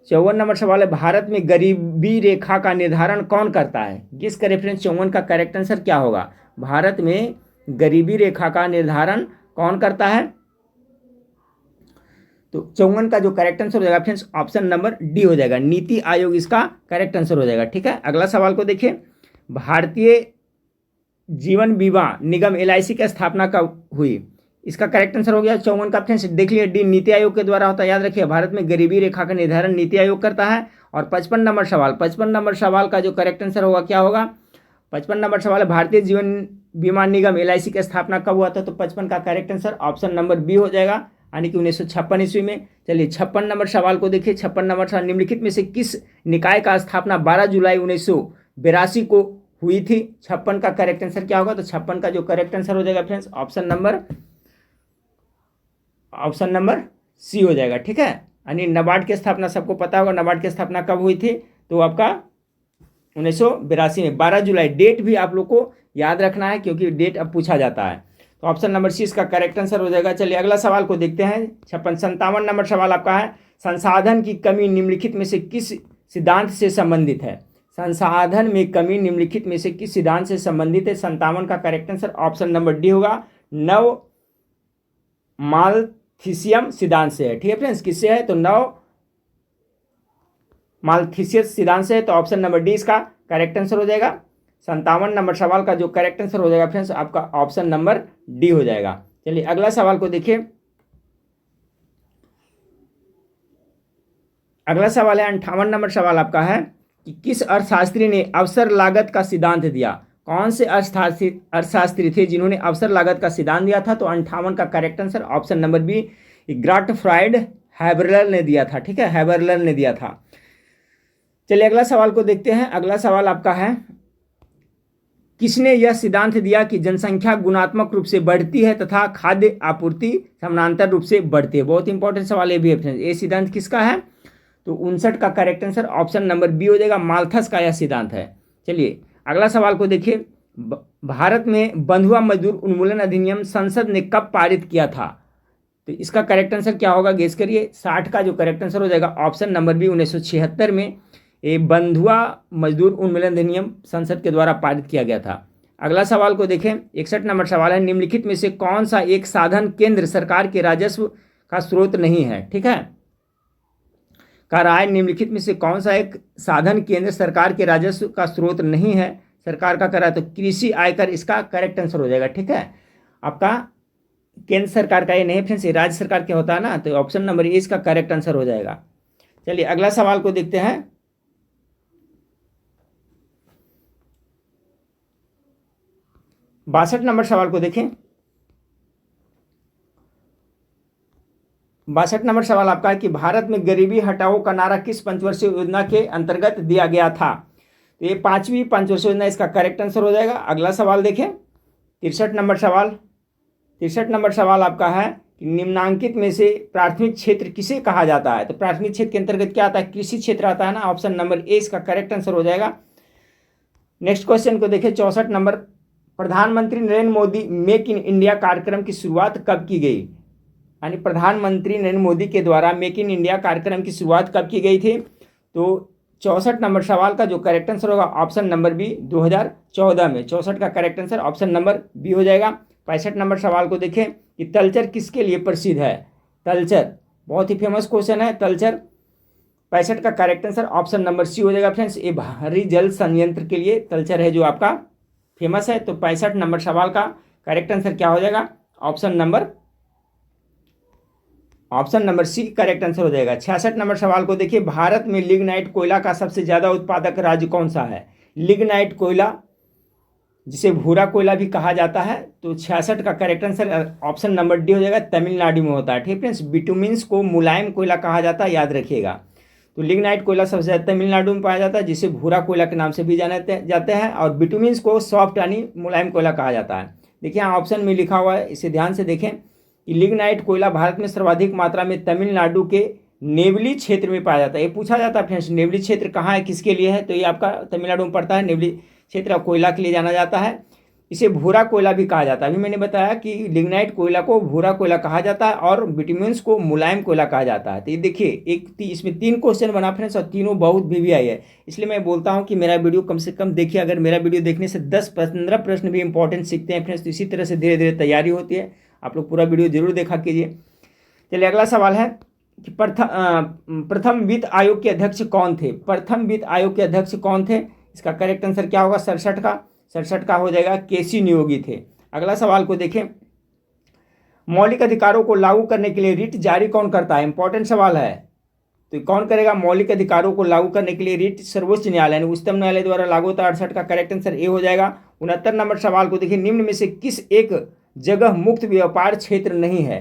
54 नंबर सवाल है भारत में गरीबी रेखा का निर्धारण कौन करता है। किसका रेफरेंस 54 का करेक्ट आंसर क्या होगा, भारत में गरीबी रेखा का निर्धारण कौन करता है? तो 54 का जो करेक्ट आंसर हो जाएगा फ्रेंड्स ऑप्शन नंबर डी हो जाएगा, नीति आयोग इसका करेक्ट आंसर हो जाएगा। ठीक है, अगला सवाल को देखिए, भारतीय जीवन बीमा निगम LIC की स्थापना कब हुई? इसका करेक्ट आंसर हो गया 54 का फ्रेंड्स, देख लिया डी नीति आयोग के द्वारा होता है। याद रखिए, भारत में गरीबी रेखा का निर्धारण नीति आयोग करता है। और 55 नंबर सवाल का जो करेक्ट आंसर होगा क्या होगा? 55 नंबर सवाल है, भारतीय जीवन बीमा निगम LIC की स्थापना कब हुआ था? तो 55 का correct answer option number B हो जाएगा, यानी कि 1956 ईस्वी में। चलिए 56 नंबर सवाल को देखिए, 56 नंबर सवाल, निम्नलिखित में से किस निकाय का स्थापना 12 जुलाई 1982 को हुई थी? 56 का करेक्ट आंसर क्या होगा? तो 56 का जो करेक्ट आंसर हो जाएगा फ्रेंड्स ऑप्शन नंबर सी हो जाएगा। ठीक है, यानी नाबार्ड की स्थापना सबको पता होगा, नाबार्ड की स्थापना कब हुई थी? तो आपका 1982 में 12 जुलाई। डेट भी आप लोग को याद रखना है क्योंकि डेट अब पूछा जाता है। तो ऑप्शन नंबर सी इसका करेक्ट आंसर हो जाएगा। चलिए अगला सवाल को देखते हैं, 57 नंबर सवाल आपका है, संसाधन की कमी निम्नलिखित में से किस सिद्धांत से संबंधित है? संसाधन में कमी निम्नलिखित में से किस सिद्धांत से संबंधित है? 57 का correct answer option number D होगा, नव मालथीसियम सिद्धांत से है। ठीक है फ्रेंड्स, किससे है? तो नव मालथीसियस सिद्धांत से है। तो ऑप्शन नंबर डी इसका करेक्ट आंसर हो जाएगा। 57 नंबर सवाल का जो करेक्ट आंसर हो जाएगा फ्रेंड्स आपका ऑप्शन नंबर डी हो जाएगा। चलिए अगला सवाल को देखिए, अगला सवाल है 58 नंबर सवाल आपका है कि किस अर्थशास्त्री ने अवसर लागत का सिद्धांत दिया? कौन से अर्थशास्त्री थे जिन्होंने अवसर लागत का सिद्धांत दिया था? तो 58 का correct answer option number B, Gottfried Haberler ने दिया था। ठीक है, हैबरलर ने दिया था। चलिए अगला सवाल को देखते हैं, अगला सवाल आपका है, किसने यह सिद्धांत दिया कि जनसंख्या गुणात्मक रूप से बढ़ती है तथा खाद्य आपूर्ति समानांतर रूप से बढ़ती है? बहुत इंपॉर्टेंट सवाल ये भी है फ्रेंड्स। ये सिद्धांत किसका है? तो 59 का correct answer option number B हो जाएगा, माल्थस का यह सिद्धांत है। चलिए अगला सवाल को देखिए, भारत में बंधुआ मजदूर उन्मूलन अधिनियम संसद ने कब पारित किया था? तो इसका करेक्ट आंसर क्या होगा, गेस करिए। 60 का जो करेक्ट आंसर हो जाएगा ऑप्शन नंबर बी, 1976 में ये बंधुआ मजदूर उन्मूलन अधिनियम संसद के द्वारा पारित किया गया था। अगला सवाल को देखें, 61 नंबर सवाल है, निम्नलिखित में से कौन सा एक साधन केंद्र सरकार के राजस्व का स्रोत नहीं है? ठीक है, का राय निम्नलिखित में से कौन सा एक साधन केंद्र सरकार के राजस्व का स्रोत नहीं है सरकार का? करा तो कृषि आयकर इसका करेक्ट आंसर हो जाएगा। ठीक है, आपका केंद्र सरकार का ये नहीं फ्रेंड्स, राज्य सरकार क्या होता है ना, तो ऑप्शन नंबर ए इसका करेक्ट आंसर हो जाएगा। चलिए अगला सवाल को देखते हैं, 62 नंबर सवाल को देखें। 62 नंबर सवाल आपका है कि भारत में गरीबी हटाओ का नारा किस पंचवर्षीय योजना के अंतर्गत दिया गया था? तो ये 5वीं पंचवर्षीय योजना इसका करेक्ट आंसर हो जाएगा। अगला सवाल देखें, 63 नंबर सवाल आपका है कि निम्नांकित में से प्राथमिक क्षेत्र किसे कहा जाता है? तो प्राथमिक क्षेत्र के अंतर्गत क्या आता है? कृषि क्षेत्र आता है ना, ऑप्शन नंबर ए इसका करेक्ट आंसर हो जाएगा। नेक्स्ट क्वेश्चन को देखें, 64 नंबर, प्रधानमंत्री Narendra Modi make in India कार्यक्रम की शुरुआत कब की गई? यानी प्रधानमंत्री नरेंद्र मोदी के द्वारा मेक इन इंडिया कार्यक्रम की शुरुआत कब की गई थी? तो 64 नंबर सवाल का जो करेक्ट आंसर होगा ऑप्शन नंबर बी, 2014 में। 64 का correct answer option number B हो जाएगा। 65 नंबर सवाल को देखें कि तलचर किसके लिए प्रसिद्ध है? तलचर बहुत ही फेमस क्वेश्चन है, तलचर। 65 का correct answer option number C हो जाएगा फ्रेंड्स, ये भारी जल संयंत्र के लिए तलचर है जो आपका फेमस है। तो 65 नंबर सवाल का करेक्ट आंसर क्या हो जाएगा? Option number C correct answer हो जाएगा। 66 नंबर सवाल को देखिए, भारत में लिग्नाइट कोयला का सबसे ज्यादा उत्पादक राज्य कौन सा है? लिग्नाइट कोयला जिसे भूरा कोयला भी कहा जाता है, तो 66 का correct answer option number D हो जाएगा, तमिलनाडु में होता है। ठीक फ्रेंड्स, बिटुमिन्स को मुलायम कोयला कहा जाता है, याद रखिएगा। तो लिग्नाइट कोयला सबसे ज्यादा तमिलनाडु में पाया जाता है, जिसे भूरा कोयला के नाम से भी जाते हैं, और बिटुमिन्स को सॉफ्ट यानी मुलायम कोयला कहा जाता है। देखिए यहाँ ऑप्शन में लिखा हुआ है, इसे ध्यान से देखें कि लिग्नाइट कोयला भारत में सर्वाधिक मात्रा में तमिलनाडु के नेवली क्षेत्र में पाया जाता है। ये पूछा जाता है फ्रेंड्स, नेवली क्षेत्र कहाँ है, किसके लिए है? तो ये आपका तमिलनाडु में पड़ता है। नेवली क्षेत्र कोयला के लिए जाना जाता है, इसे भूरा कोयला भी कहा जाता है। अभी मैंने बताया कि लिग्नाइट कोयला को भूरा कोयला कहा जाता है और विटामिन्स को मुलायम कोयला कहा जाता है। तो ये देखिए इसमें 3 क्वेश्चन बना फ्रेंड्स, और तीनों बहुत VVI है। इसलिए मैं बोलता हूँ कि मेरा वीडियो कम से कम देखिए। अगर मेरा वीडियो देखने से 10-15 प्रश्न भी इंपॉर्टेंट सीखते हैं फ्रेंड्स, तो इसी तरह से धीरे धीरे तैयारी होती है। आप लोग पूरा वीडियो जरूर देखा कीजिए। चलिए अगला सवाल है कि प्रथम वित्त आयोग के अध्यक्ष कौन थे? प्रथम वित्त आयोग के अध्यक्ष कौन थे? इसका करेक्ट आंसर क्या होगा? 67 का हो जाएगा केसी नियोगी थे। अगला सवाल को देखें, मौलिक अधिकारों को लागू करने के लिए रिट जारी कौन करता है? इंपॉर्टेंट सवाल है। तो कौन करेगा? मौलिक अधिकारों को लागू करने के लिए रिट सर्वोच्च न्यायालय यानी उच्चतम न्यायालय द्वारा लागू होता है। 68 का करेक्ट आंसर ए हो जाएगा। 69 नंबर सवाल को देखिए, निम्न में से किस एक जगह मुक्त व्यापार क्षेत्र नहीं है?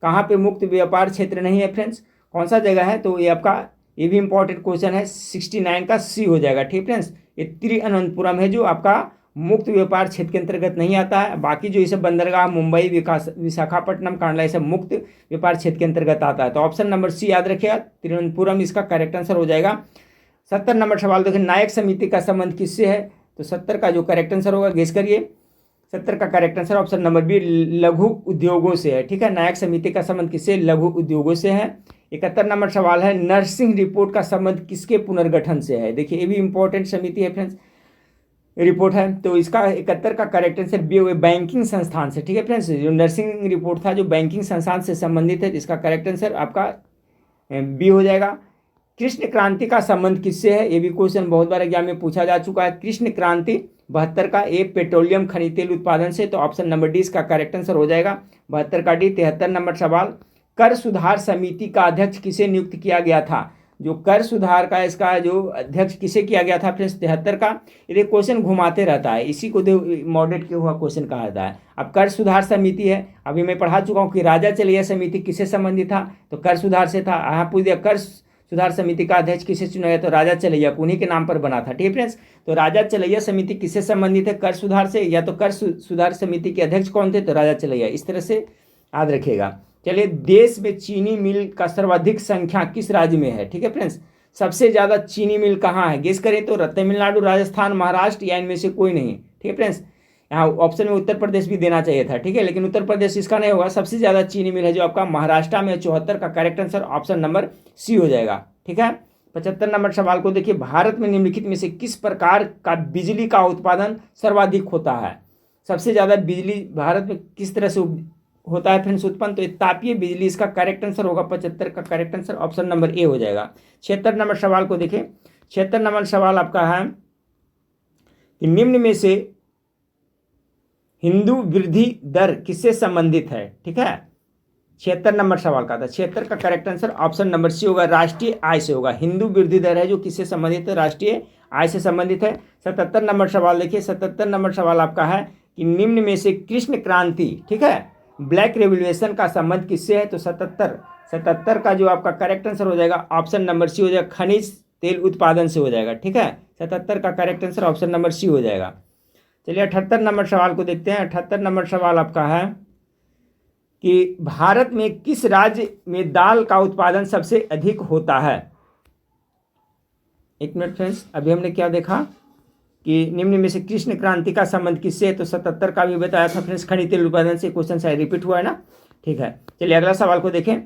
कहाँ पे मुक्त व्यापार क्षेत्र नहीं है फ्रेंड्स? कौन सा जगह है? तो ये आपका ये भी इंपॉर्टेंट क्वेश्चन है, 69 का सी हो जाएगा। ठीक फ्रेंड्स, ये तिरुवनंतपुरम है जो आपका मुक्त व्यापार क्षेत्र के अंतर्गत नहीं आता है। बाकी जो ये सब बंदरगाह, मुंबई, विशाखापट्टनम, कांडला, ये सब मुक्त व्यापार क्षेत्र के अंतर्गत आता है। तो ऑप्शन नंबर सी याद रखिएगा, तिरुवनंतपुरम इसका करेक्ट आंसर हो जाएगा। 70 नंबर सवाल देखिए, नायक समिति का संबंध किससे है? तो 70 का जो करेक्ट आंसर होगा, गेस करिए। 70 का correct answer option number B, लघु उद्योगों से है। ठीक है, नायक समिति का संबंध किससे? लघु उद्योगों से है। 71 नंबर सवाल है, नरसिंह रिपोर्ट का संबंध किसके पुनर्गठन से है? देखिए ये भी इंपॉर्टेंट समिति है फ्रेंड्स, रिपोर्ट है। तो इसका 71 का करेक्ट आंसर बी हुए, बैंकिंग संस्थान से। ठीक है फ्रेंड्स, जो नरसिंह रिपोर्ट था जो बैंकिंग संस्थान से संबंधित है, इसका करेक्ट आंसर आपका बी हो जाएगा। कृष्ण क्रांति का संबंध किससे है? ये भी क्वेश्चन बहुत बार एग्जाम में पूछा जा चुका है। कृष्ण क्रांति 72 का ए, पेट्रोलियम खनिज तेल उत्पादन से। तो ऑप्शन नंबर डी इसका करेक्ट आंसर हो जाएगा, 72 का डी। 73 नंबर सवाल, कर सुधार समिति का अध्यक्ष किसे नियुक्त किया गया था? जो कर सुधार का इसका जो अध्यक्ष किसे किया गया था फ्रेंड्स? 73 का। ये क्वेश्चन घुमाते रहता है, इसी को मॉडरेट किया हुआ क्वेश्चन कहा जाता है। अब कर सुधार समिति है, अभी मैं पढ़ा चुका हूँ कि राजा चलैया समिति किससे संबंधित था? तो कर सुधार से था। यहाँ पूछ दिया कर सुधार समिति का अध्यक्ष किसे चुना गया? तो राजा चलैया, उन्हीं के नाम पर बना था। ठीक है फ्रेंड्स, तो राजा चलैया समिति किससे संबंधित है? कर सुधार से। या तो कर सुधार समिति के अध्यक्ष कौन थे? तो राजा चलैया। इस तरह से याद रखिएगा। चलिए, देश में चीनी मिल का सर्वाधिक संख्या किस राज्य में है? ठीक है फ्रेंड्स, सबसे ज्यादा चीनी मिल कहाँ है? गेस करें तो तमिलनाडु, राजस्थान, महाराष्ट्र या इनमें से कोई नहीं। ठीक है फ्रेंड्स, यहाँ ऑप्शन में उत्तर प्रदेश भी देना चाहिए था। ठीक है, लेकिन उत्तर प्रदेश इसका नहीं होगा। सबसे ज्यादा चीनी मिल है जो आपका महाराष्ट्र में, 74 का correct answer option number C हो जाएगा। ठीक है, 75 नंबर सवाल को देखिए, भारत में निम्नलिखित में से किस प्रकार का बिजली का उत्पादन सर्वाधिक होता है? सबसे ज्यादा बिजली भारत में किस तरह से होता है फ्रेंड्स उत्पन्न? तो तापीय बिजली इसका करेक्ट आंसर होगा। 75 का correct answer option number A हो जाएगा। 76 नंबर सवाल को देखें, 76 नंबर सवाल आपका है कि निम्न में से हिंदू वृद्धि दर किससे संबंधित है? ठीक है, 76 नंबर सवाल का था। 76 का correct answer option number C होगा, राष्ट्रीय आय से होगा। हिंदू वृद्धि दर है जो किससे संबंधित है? राष्ट्रीय आय से संबंधित है। 77 नंबर सवाल देखिए, 77 नंबर सवाल आपका है कि निम्न में से कृष्ण क्रांति, ठीक है, ब्लैक रेवोल्यूशन का संबंध किससे है? तो 77 का जो आपका करेक्ट आंसर हो जाएगा ऑप्शन नंबर सी हो जाएगा, खनिज तेल उत्पादन से हो जाएगा। ठीक है, 77 का correct answer option number C हो जाएगा। चलिए 78 नंबर सवाल को देखते हैं। 78 नंबर सवाल आपका है कि भारत में किस राज्य में दाल का उत्पादन सबसे अधिक होता है? एक मिनट फ्रेंड्स, अभी हमने क्या देखा कि निम्न में से कृष्ण क्रांति का संबंध किससे है? तो 77 का भी बताया था फ्रेंड्स, खनिज तेल उत्पादन से। क्वेश्चन शायद रिपीट हुआ है ना। ठीक है, चलिए अगला सवाल को देखें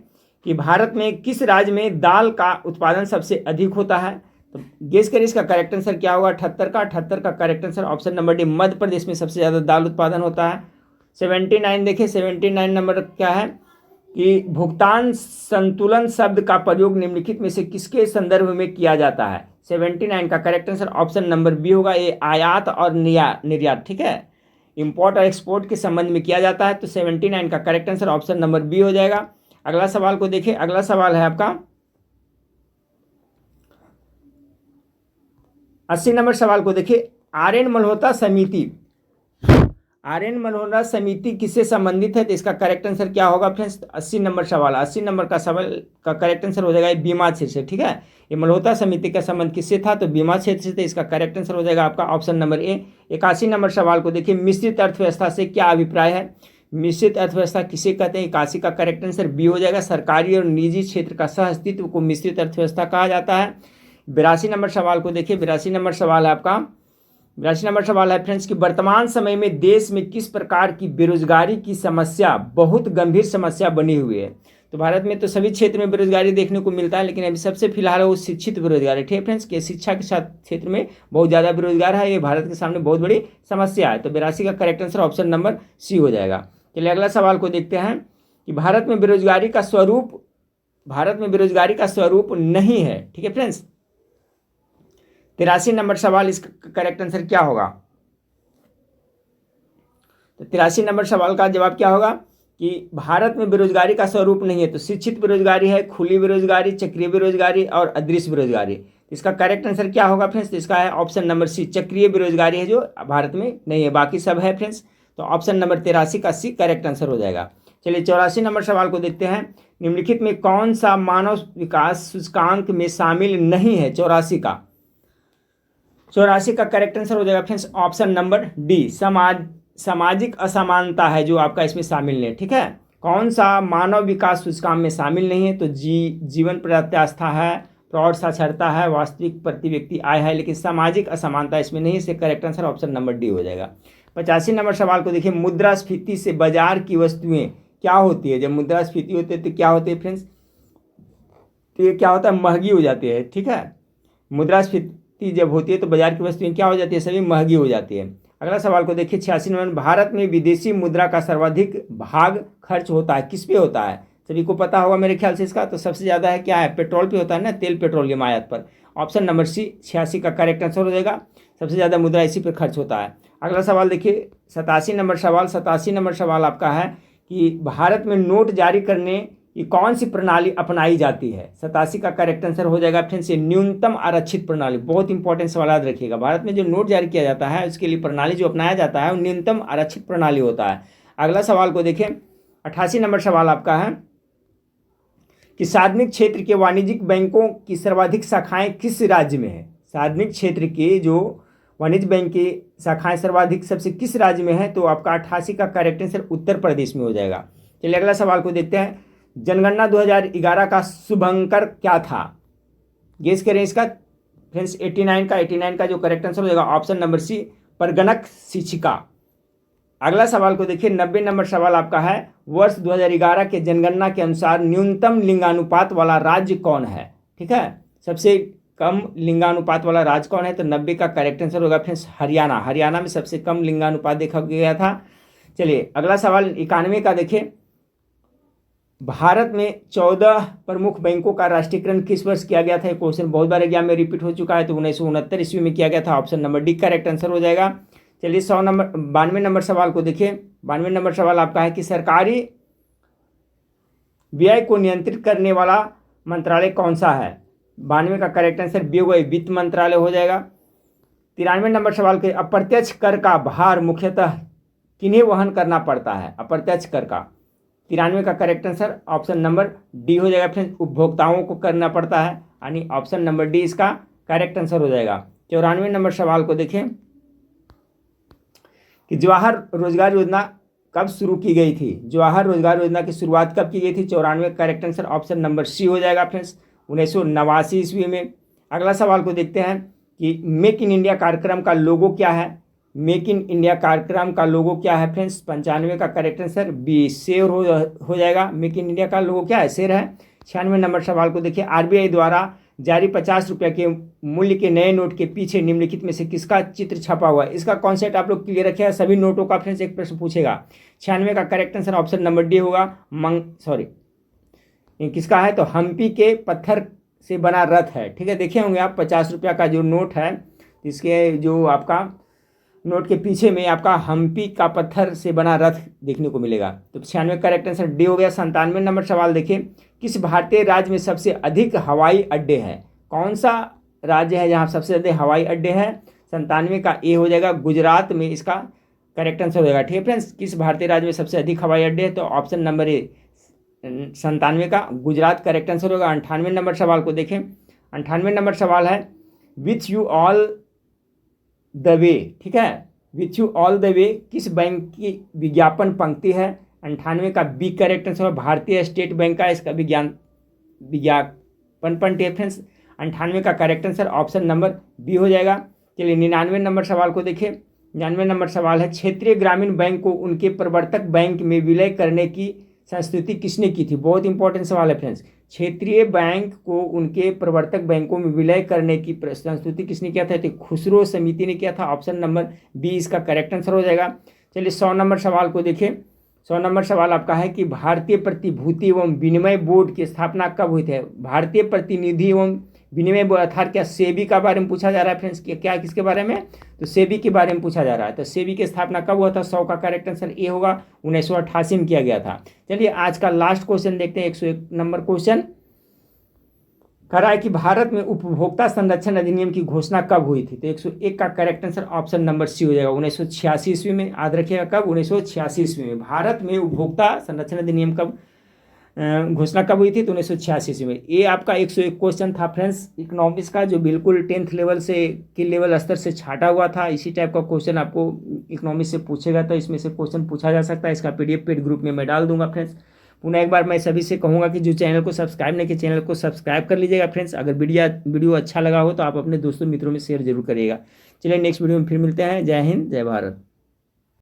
कि भारत में किस राज्य में दाल का उत्पादन सबसे अधिक होता है? तो गेस करिए इसका करेक्ट आंसर क्या होगा? 78 का correct answer option number D, Madhya Pradesh में सबसे ज़्यादा दाल उत्पादन होता है। 79 देखिए, 79 नंबर क्या है कि भुगतान संतुलन शब्द का प्रयोग निम्नलिखित में से किसके संदर्भ में किया जाता है? 79 का correct answer option number B होगा, ये आयात और निर्यात, ठीक है, इंपोर्ट और एक्सपोर्ट के संबंध में किया जाता है। तो 79 का correct answer option number B हो जाएगा। अगला सवाल को देखिए, अगला सवाल है आपका 80 नंबर सवाल को देखिए, आर्यन मल्होत्रा समिति किससे संबंधित है? तो इसका करेक्ट आंसर क्या होगा फ्रेंड्स? 80 नंबर सवाल, 80 नंबर का सवाल का करेक्ट आंसर हो जाएगा बीमा क्षेत्र से। ठीक है, ये मल्होत्रा समिति का संबंध किससे था? तो बीमा क्षेत्र से। इसका करेक्ट आंसर हो जाएगा आपका ऑप्शन नंबर ए। 81 नंबर सवाल को देखिए, मिश्रित अर्थव्यवस्था से क्या अभिप्राय है? मिश्रित अर्थव्यवस्था किसे कहते हैं? 81 का करेक्ट आंसर बी हो जाएगा, सरकारी और निजी क्षेत्र का सह अस्तित्व को मिश्रित अर्थव्यवस्था कहा जाता है। 82 नंबर सवाल को देखिए, 82 नंबर सवाल है आपका, 82 नंबर सवाल है फ्रेंड्स कि वर्तमान समय में देश में किस प्रकार की बेरोजगारी की समस्या बहुत गंभीर समस्या बनी हुई है? तो भारत में तो सभी क्षेत्र में बेरोजगारी देखने को मिलता है, लेकिन अभी सबसे फिलहाल वो शिक्षित बेरोजगारी। ठीक है फ्रेंड्स, कि शिक्षा के साथ क्षेत्र में बहुत ज़्यादा बेरोजगार है, ये भारत के सामने बहुत बड़ी समस्या है। तो 82 का correct answer option number C हो जाएगा। चलिए अगला सवाल को देखते हैं कि भारत में बेरोजगारी का स्वरूप नहीं है। ठीक है फ्रेंड्स, 83 नंबर सवाल, इसका करेक्ट आंसर क्या होगा? तो 83 नंबर सवाल का जवाब क्या होगा कि भारत में बेरोजगारी का स्वरूप नहीं है। तो शिक्षित बेरोजगारी है, खुली बेरोजगारी, चक्रीय बेरोजगारी और अदृश्य बेरोजगारी। इसका करेक्ट आंसर क्या होगा फ्रेंड्स? तो इसका है ऑप्शन नंबर सी, चक्रीय बेरोजगारी है जो भारत में नहीं है, बाकी सब है फ्रेंड्स। तो ऑप्शन नंबर 83 का सी करेक्ट आंसर हो जाएगा। चलिए 84 नंबर सवाल को देखते हैं। निम्नलिखित में कौन सा मानव विकास सूचकांक में शामिल नहीं है? 84 का करेक्ट आंसर हो जाएगा फ्रेंड्स ऑप्शन नंबर डी, सामाजिक असमानता है जो आपका इसमें शामिल नहीं है। ठीक है, कौन सा मानव विकास सूचकांक में शामिल नहीं है? तो जीवन प्रत्यास्था है, प्रौढ़ साक्षरता है, वास्तविक प्रति व्यक्ति आय है, लेकिन सामाजिक असमानता इसमें नहीं है। इससे correct answer option number D हो जाएगा। 85 नंबर सवाल को देखिए। मुद्रास्फीति से बाजार की वस्तुएं क्या होती है? जब मुद्रास्फीति होती है तो क्या होती है फ्रेंड्स? तो ये क्या होता है? महंगी हो जाती है। ठीक है, मुद्रास्फीति जब होती है तो बाजार की वस्तुएं क्या हो जाती है? सभी महंगी हो जाती है। अगला सवाल को देखिए 86 नंबर। भारत में विदेशी मुद्रा का सर्वाधिक भाग खर्च होता है, किस पे होता है? सभी को पता होगा मेरे ख्याल से इसका। तो सबसे ज़्यादा है क्या है? पेट्रोल पे होता है ना, तेल पेट्रोलियम आयात पर। ऑप्शन नंबर सी 86 का करेक्ट आंसर हो जाएगा। सबसे ज़्यादा मुद्रा इसी पर खर्च होता है। अगला सवाल देखिए 87 नंबर सवाल। 87 नंबर सवाल आपका है कि भारत में नोट जारी करने की कौन सी प्रणाली अपनाई जाती है? 87 का करेक्ट आंसर हो जाएगा फ्रेंड्स न्यूनतम आरक्षित प्रणाली। बहुत इंपॉर्टेंट सवाल याद रखिएगा। भारत में जो नोट जारी किया जाता है उसके लिए प्रणाली जो अपनाया जाता है वो न्यूनतम आरक्षित प्रणाली होता है। अगला सवाल को देखें 88 नंबर सवाल आपका है कि सार्वजनिक क्षेत्र के वाणिज्यिक बैंकों की सर्वाधिक शाखाएं किस राज्य में है? सार्वजनिक क्षेत्र के जो वाणिज्य बैंक की शाखाएं सर्वाधिक सबसे किस राज्य में है? तो आपका 88 का करेक्ट आंसर उत्तर प्रदेश में हो जाएगा। चलिए अगला सवाल को देखते हैं। जनगणना 2011 का शुभंकर क्या था? गेस करें इसका फ्रेंड्स। 89 का जो करेक्ट आंसर हो जाएगा ऑप्शन नंबर सी, परगणक शिक्षिका। अगला सवाल को देखिए 90 नंबर सवाल आपका है। वर्ष 2011 के जनगणना के अनुसार न्यूनतम लिंगानुपात वाला राज्य कौन है? ठीक है, सबसे कम लिंगानुपात वाला राज्य कौन है? तो 90 का करेक्ट आंसर होगा फ्रेंड्स हरियाणा। हरियाणा में सबसे कम लिंगानुपात देखा गया था। चलिए अगला सवाल 91 का देखिए। भारत में 14 प्रमुख बैंकों का राष्ट्रीयकरण किस वर्ष किया गया था? एक क्वेश्चन बहुत बार एग्जाम में रिपीट हो चुका है। तो 1969 ईस्वी में किया गया था। Option number D correct answer हो जाएगा। चलिए 92 नंबर सवाल को देखिए। 92 नंबर सवाल आपका है कि सरकारी व्यय को नियंत्रित करने वाला मंत्रालय कौन सा है? 92 का करेक्ट आंसर व्यय वित्त मंत्रालय हो जाएगा। 93 नंबर सवाल के अप्रत्यक्ष कर का भार मुख्यतः किन्हें वहन करना पड़ता है? अप्रत्यक्ष कर का 93 का correct answer option number D हो जाएगा फ्रेंड्स, उपभोक्ताओं को करना पड़ता है, यानी ऑप्शन नंबर डी इसका करेक्ट आंसर हो जाएगा। 94 नंबर सवाल को देखें कि जवाहर रोजगार योजना कब शुरू की गई थी? जवाहर रोजगार योजना की शुरुआत कब की गई थी? 94 का correct answer option number C हो जाएगा फ्रेंड्स, 1989 ईस्वी में। अगला सवाल को देखते हैं कि मेक इन इंडिया कार्यक्रम का लोगो क्या है? मेक इन इंडिया कार्यक्रम का लोगो क्या है फ्रेंड्स? 95 का करेक्ट आंसर बी शेर हो जाएगा। मेक इन इंडिया का लोगो क्या है? शेर है। 96 नंबर सवाल को देखिए। आरबीआई द्वारा जारी 50 रुपये के मूल्य के नए नोट के पीछे निम्नलिखित में से किसका चित्र छपा हुआ है? इसका कॉन्सेप्ट आप लोग क्लियर रखिएगा। सभी नोटों का फ्रेंड्स एक प्रश्न पूछेगा। 96 का correct answer option number D होगा। किसका है? तो हम्पी के पत्थर से बना रथ है। ठीक है, देखे होंगे आप 50 रुपया का जो नोट है, इसके जो आपका नोट के पीछे में आपका हम्पी का पत्थर से बना रथ देखने को मिलेगा। तो 96 करेक्ट आंसर डी हो गया। 97 नंबर सवाल देखिए। किस भारतीय राज्य में सबसे अधिक हवाई अड्डे हैं? कौन सा राज्य है जहाँ सबसे अधिक हवाई अड्डे हैं? 97 का ए हो जाएगा, गुजरात में इसका करेक्ट आंसर हो जाएगा। ठीक है फ्रेंड्स, किस भारतीय राज्य में सबसे अधिक हवाई अड्डे हैं? तो ऑप्शन नंबर ए 97 का गुजरात करेक्ट आंसर होगा। 98 नंबर सवाल को देखें। 98 नंबर सवाल है with you all the way. ठीक है, with you all the way किस बैंक की विज्ञापन पंक्ति है? 98 का बी करेक्ट आंसर है, भारतीय स्टेट बैंक का इसका विज्ञापन पंक्ति है फ्रेंड्स। 98 का correct answer option number B हो जाएगा। चलिए 99 नंबर सवाल को देखिए। 99 नंबर सवाल है क्षेत्रीय ग्रामीण बैंक को उनके प्रवर्तक बैंक में विलय करने की संस्तुति किसने की थी? बहुत इंपॉर्टेंट सवाल है फ्रेंड्स। क्षेत्रीय बैंक को उनके प्रवर्तक बैंकों में विलय करने की संस्तुति किसने किया था? तो खुसरो समिति ने किया था। ऑप्शन नंबर बी इसका करेक्ट आंसर हो जाएगा। चलिए 100 नंबर सवाल को देखिए। 100 नंबर सवाल आपका है कि भारतीय प्रतिभूति एवं विनिमय बोर्ड की स्थापना कब हुई थी। भारतीय प्रतिनिधि एवं विनिमय बोर्ड अर्थात क्या सेबी का बारे में पूछा जा रहा है फ्रेंड्स, क्या किसके बारे में, तो सेबी के बारे में पूछा जा रहा है। तो सेबी की स्थापना कब हुआ था, 100 का करेक्ट आंसर ए होगा, 1988 में किया गया था। चलिए आज का लास्ट क्वेश्चन देखते हैं। 101 नंबर क्वेश्चन कह रहा है कि भारत में उपभोक्ता संरक्षण अधिनियम की घोषणा कब हुई थी। तो 101 का correct answer option number C हो जाएगा, 1986 ईस्वी में। याद रखिएगा कब, 1986 ईस्वी में भारत में उपभोक्ता संरक्षण अधिनियम कब घोषणा कब हुई थी, तो 1986 ईस्वी में। ये आपका 101 क्वेश्चन था फ्रेंड्स इकोनॉमिक्स का, जो बिल्कुल 10th लेवल से के लेवल स्तर से छाटा हुआ था। इसी टाइप का क्वेश्चन आपको इकोनॉमिक्स से पूछेगा, तो इसमें से क्वेश्चन पूछा जा सकता है। इसका PDF पेड ग्रुप में मैं डाल दूंगा फ्रेंड्स। पुनः एक बार मैं सभी से कहूँगा कि जो चैनल को सब्सक्राइब नहीं किया, चैनल को सब्सक्राइब कर लीजिएगा फ्रेंड्स। अगर वीडियो अच्छा लगा हो तो आप अपने दोस्तों मित्रों में शेयर जरूर करिएगा। चलिए नेक्स्ट वीडियो में फिर मिलते हैं। जय हिंद, जय भारत।